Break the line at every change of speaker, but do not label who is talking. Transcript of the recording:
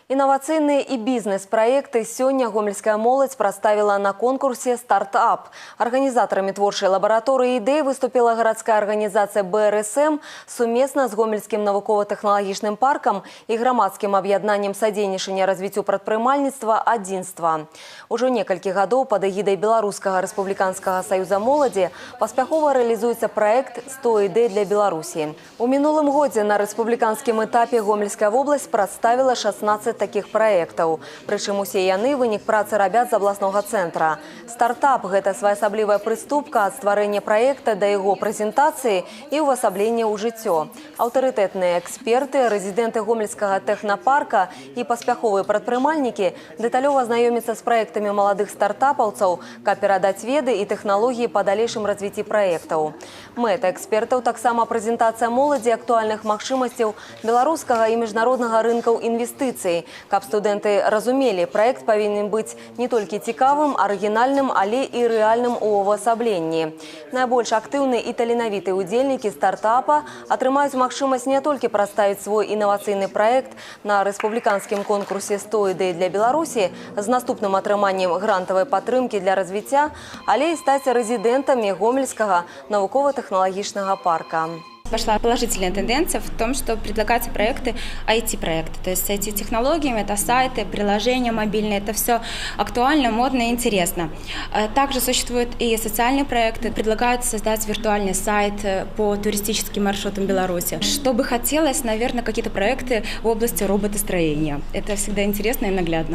Инновационные и бизнес-проекты сегодня гомельская молодь проставила на конкурсе «Стартап». Организаторами творчей лаборатории идей выступила городская организация БРСМ совместно с Гомельским науково-технологичным парком и громадским объединением содейничания развитию предпринимательства «Одинство». Уже несколько годов под эгидой Белорусского республиканского союза молоди поспяхово реализуется проект «100 идей для Беларуси». У минулым году на республиканском этапе Гомельская область представила 16 таких проектов. Причем усе яны вынік працы рабят з областного центра. Стартап – это своеасаблівая приступка от створения проекта до его презентации и увособления у жыццё. Авторитетные эксперты, резиденты Гомельского технопарка и поспяховые предпринимальники деталёво знакомятся с проектами молодых стартапаўцаў, как передать веды и технологии по дальнейшем развитии проектов. Мэта экспертов таксама презентация молоди актуальных магчымасцей белорусского и международного рынков инвестиций. Каб студенты разумели, проект повинен быть не только цікавым, оригинальным, але и реальным у увасабленні. Найбольш активные и таленавітыя удзельники стартапа атрымаюць магчымасць не только представить свой инновационный проект на республиканском конкурсе «100 идей для Беларуси» с наступным атрыманнем грантовой падтрымки для развития, але и стать резидентами Гомельского науково-технологичного парка.
Пошла положительная тенденция в том, что предлагаются проекты, IT-проекты. То есть IT-технологиями, это сайты, приложения мобильные, это все актуально, модно и интересно. Также существуют и социальные проекты. Предлагают создать виртуальный сайт по туристическим маршрутам Беларуси. Что бы хотелось, наверное, какие-то проекты в области роботостроения. Это всегда интересно и наглядно.